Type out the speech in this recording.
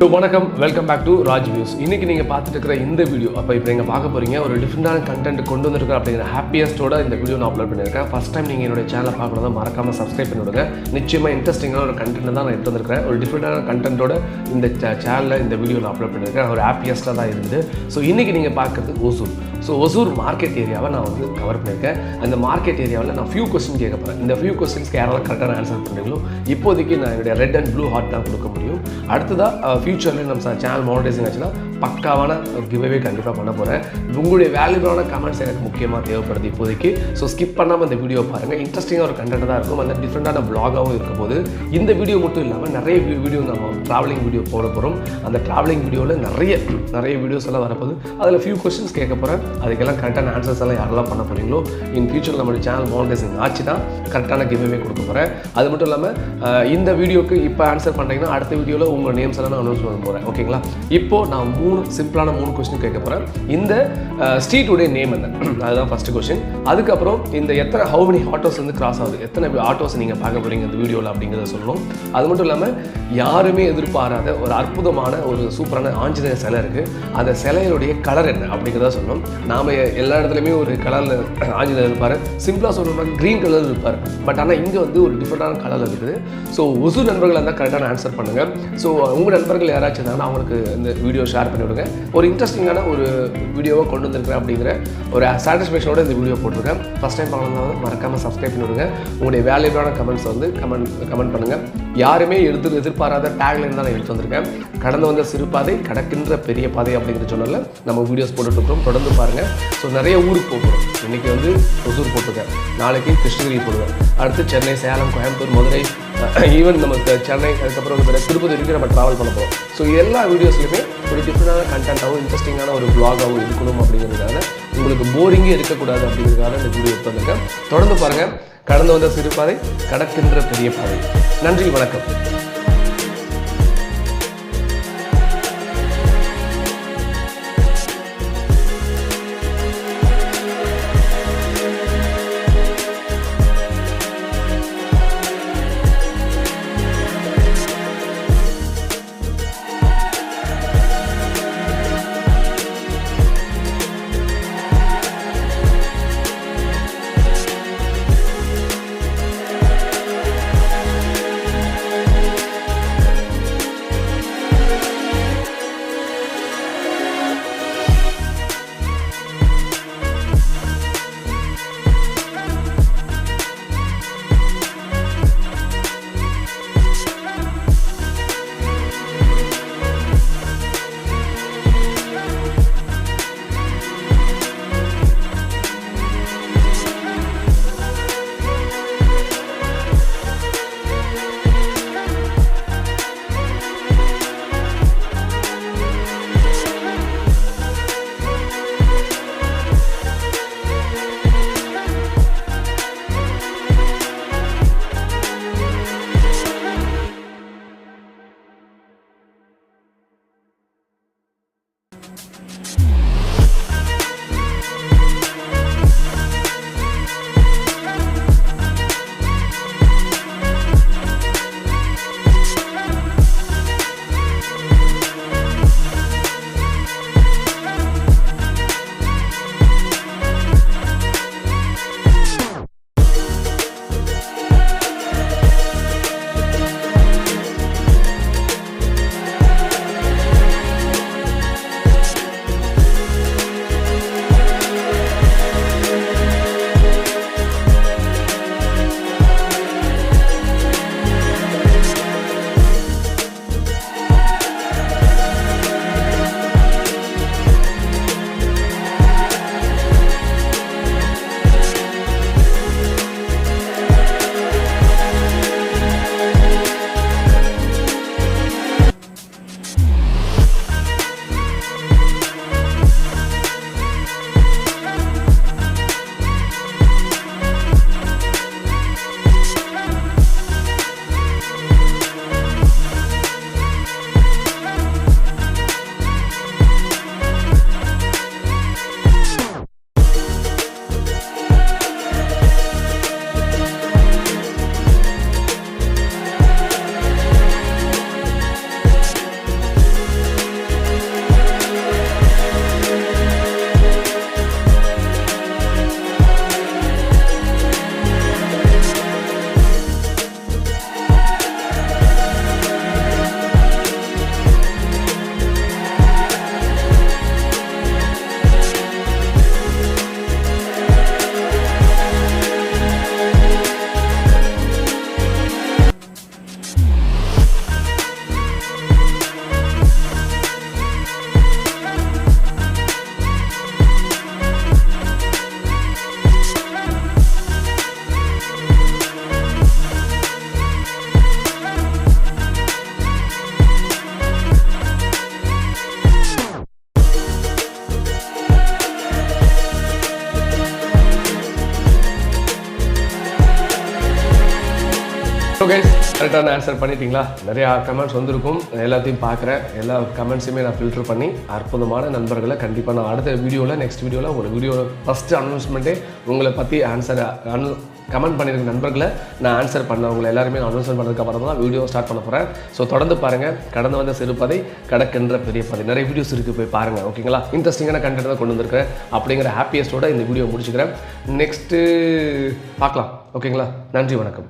So வணக்கம், welcome back to Raj views. இன்றைக்கி நீங்கள் பார்த்துட்டு இருக்கிற இந்த வீடியோ இப்போ நீங்கள் பார்க்க போகிறீங்க ஒரு டிஃப்ரெண்டான கண்டென்ட் கொண்டு வந்திருக்கேன் அப்படிங்கிற ஹாப்பியஸ்ட்டோட இந்த வீடியோ நான் அப்லோட் பண்ணியிருக்கேன். ஃபஸ்ட் டைம் நீங்கள் என்னோட சேனலை பார்க்கணும் மறக்காமல் சப்ஸ்கிரைப் பண்ணி விடுங்க. நிச்சயமாக இன்ட்ரெஸ்டிங்கான ஒரு கண்டென்ட் தான் நான் எடுத்து வந்திருக்கிறேன். ஒரு டிஃப்ரெண்டான கண்டென்ட்டோட இந்த சேனலில் இந்த வீடியோ நான் அப்லோட் பண்ணியிருக்கேன். ஒரு ஹாப்பியஸ்ட்டாக தான் இருந்து. ஸோ இன்றைக்கி நீங்கள் பார்க்குறது ஹொசூர். ஸோ ஹொசூர் மார்க்கெட் ஏரியாவை நான் வந்து கவர் பண்ணியிருக்கேன். அந்த மார்க்கெட் ஏரியாவில் நான் ஃபியூ கொஸ்டின் கேட்க போகிறேன். இந்த ஃபியூ கொஸ்டின்ஸ்க்கு யாரெல்லாம் கரெக்டான ஆன்சர் பண்ணுறீங்களோ இப்போதைக்கு நான் என்னுடைய ரெட் அண்ட் ப்ளூ ஹார்ட் தான் கொடுக்க முடியும். அடுத்ததாக ஃபியூச்சரில் நம்ம சேனல் மானிட்டைசிங் ஆச்சுன்னா பக்காவான கிவ்அவே கண்டிப்பாக பண்ண போகிறேன். உங்களுடைய வேல்யூபிளான கமெண்ட்ஸ் எனக்கு முக்கியமாக தேவைப்படுது இப்போதைக்கு. ஸோ ஸ்கிப் பண்ணாமல் இந்த வீடியோ பாருங்கள். இன்ட்ரெஸ்டிங்காக ஒரு கண்டென்ட் தான் இருக்கும். அந்த டிஃப்ரெண்டான வ்ளாகாகவும் இருக்கும் போது இந்த வீடியோ மட்டும் இல்லாமல் நிறைய வீடியோ நம்ம ட்ராவலிங் வீடியோ போட போகிறோம். அந்த ட்ராவலிங் வீடியோவில் நிறைய வீடியோஸ் எல்லாம் வரப்போகுது. அதில் ஃபியூ கொஸ்டின்ஸ் கேட்க போகிறேன். அதுக்கெல்லாம் கரெக்டான ஆன்சர்ஸ் எல்லாம் யாரெல்லாம் பண்ண போகிறீங்களோ இன் ஃபியூச்சரில் நம்மளுடைய சேனல் மானிட்டைசிங் ஆச்சு தான் கரெக்டான கிவ்அவே கொடுக்க போகிறேன். அது மட்டும் இல்லாமல் இந்த வீடியோக்கு இப்போ ஆன்சர் பண்ணுறீங்கன்னா அடுத்த வீடியோவில் உங்கள் நேம்ஸ் எல்லாம் நான் அனௌன்ஸ் பண்ண போகிறேன். ஓகேங்களா? இப்போது நான் சிம்பிளான 3 கொஸ்டின் கேட்க போகிறேன். இந்த ஸ்ட்ரீட்டுடைய நேம் என்ன, அதுதான் ஃபஸ்ட்டு கொஸ்டின். அதுக்கப்புறம் இந்த ஹவு மெனி ஆட்டோஸ் வந்து கிராஸ் ஆகுது, எத்தனை ஆட்டோஸ் நீங்கள் பார்க்க போகிறீங்க இந்த வீடியோவில் அப்படிங்கிறத சொல்லணும். அது மட்டும் இல்லாமல் யாருமே எதிர்பாராத ஒரு அற்புதமான ஒரு சூப்பரான ஆஞ்சநேயர் சிலை இருக்குது. அந்த சிலையுடைய கலர் என்ன அப்படிங்கிறத சொல்லணும். நாம் எல்லா இடத்துலையுமே ஒரு கலரில் ஆஞ்சநேயர் இருப்பார். சிம்பிளாக சொல்லணும்னா க்ரீன் கலர் இருப்பார். பட் ஆனால் இங்கே வந்து ஒரு டிஃப்ரெண்டான கலர் இருக்குது. ஸோ ஹொசூர் நண்பர்கள் இருந்தால் கரெக்டான ஆன்சர் பண்ணுங்கள். ஸோ உங்கள் நண்பர்கள் யாராச்சும் இருந்தாங்கன்னா அவங்களுக்கு இந்த வீடியோ ஷேர் பண்ணி விடுங்க. ஒரு இன்ட்ரெஸ்டிங்கான ஒரு வீடியோவை கொண்டு வந்திருக்கிறேன் அப்படிங்கிற ஒரு சாட்டிஸ்ஃபேக்ஷனோட இந்த வீடியோ போட்டிருக்கேன். ஃபஸ்ட் டைம் பார்க்கணும் மறக்காமல் சப்ஸ்கிரைப் பண்ணி விடுங்க. உங்களுடைய வேல்யூபிளான கமெண்ட்ஸ் வந்து கமெண்ட் பண்ணுங்கள். யாருமே எதிர்பாராத டேக்லைன் தான் நான் எடுத்து வந்திருக்கேன். கடந்து வந்த சிறுபாதை கடக்கின்ற பெரிய பாதை அப்படிங்கிற சொன்னல நம்ம வீடியோஸ் போட்டுட்ருக்கோம். தொடர்ந்து பாருங்கள். ஸோ நிறைய ஊருக்கு போகிறோம். இன்றைக்கி வந்து ஹொசூர் போட்டிருக்கேன், நாளைக்கு கிருஷ்ணகிரி போடுவேன், அடுத்து சென்னை, சேலம், கோயம்புத்தூர், மதுரை, ஈவன் நம்ம சென்னை, அதுக்கப்புறம் வந்து திருப்பதி வரைக்கும் நம்ம ட்ராவல் பண்ண போகிறோம். ஸோ எல்லா வீடியோஸ்லையுமே ஒரு டிஃப்ரெண்டான கண்டென்ட்டாகவும் இன்ட்ரெஸ்டிங்கான ஒரு வ்ளாகாகவும் இருக்கணும் அப்படிங்கிறதுக்காக, உங்களுக்கு போரிங்கே இருக்கக்கூடாது அப்படிங்கிறதுக்காக இந்த வீடியோ எடுத்து வந்திருக்கேன். தொடர்ந்து பாருங்கள். கடந்து வந்த சிறுபாதை கடக்கின்ற பெரிய பாதை. நன்றி, வணக்கம். கரெக்டான ஆன்சர் பண்ணிட்டீங்களா? நிறையா கமெண்ட்ஸ் வந்திருக்கும், எல்லாத்தையும் பார்க்குறேன். எல்லா கமெண்ட்ஸுமே நான் ஃபில்டர் பண்ணி அற்புதமான நண்பர்களை கண்டிப்பாக நான் அடுத்த வீடியோவில் நெக்ஸ்ட் வீடியோவில் ஒரு வீடியோவில் ஃபஸ்ட்டு அனௌன்ஸ்மெண்ட்டே உங்களை பற்றி கமெண்ட் பண்ணியிருக்க நண்பர்களை நான் ஆன்சர் பண்ணவங்களை எல்லாருமே நான் அனௌன்ஸ்மெண்ட் பண்ணதுக்கு அப்புறம் தான் வீடியோ ஸ்டார்ட் பண்ண போகிறேன். ஸோ தொடர்ந்து பாருங்கள். கடந்து வந்த சிறுபதை கடக்கின்ற பெரிய பதை நிறைய வீடியோஸ் இருக்குது, போய் பாருங்கள். ஓகேங்களா? இன்ட்ரெஸ்டிங்கான கண்டென்ட் தான் கொண்டு வந்திருக்கிறேன். அப்படிங்கிற ஹாப்பியஸ்ட்டோட இந்த வீடியோ முடிச்சுக்கிறேன். நெக்ஸ்ட்டு பார்க்கலாம். ஓகேங்களா? நன்றி, வணக்கம்.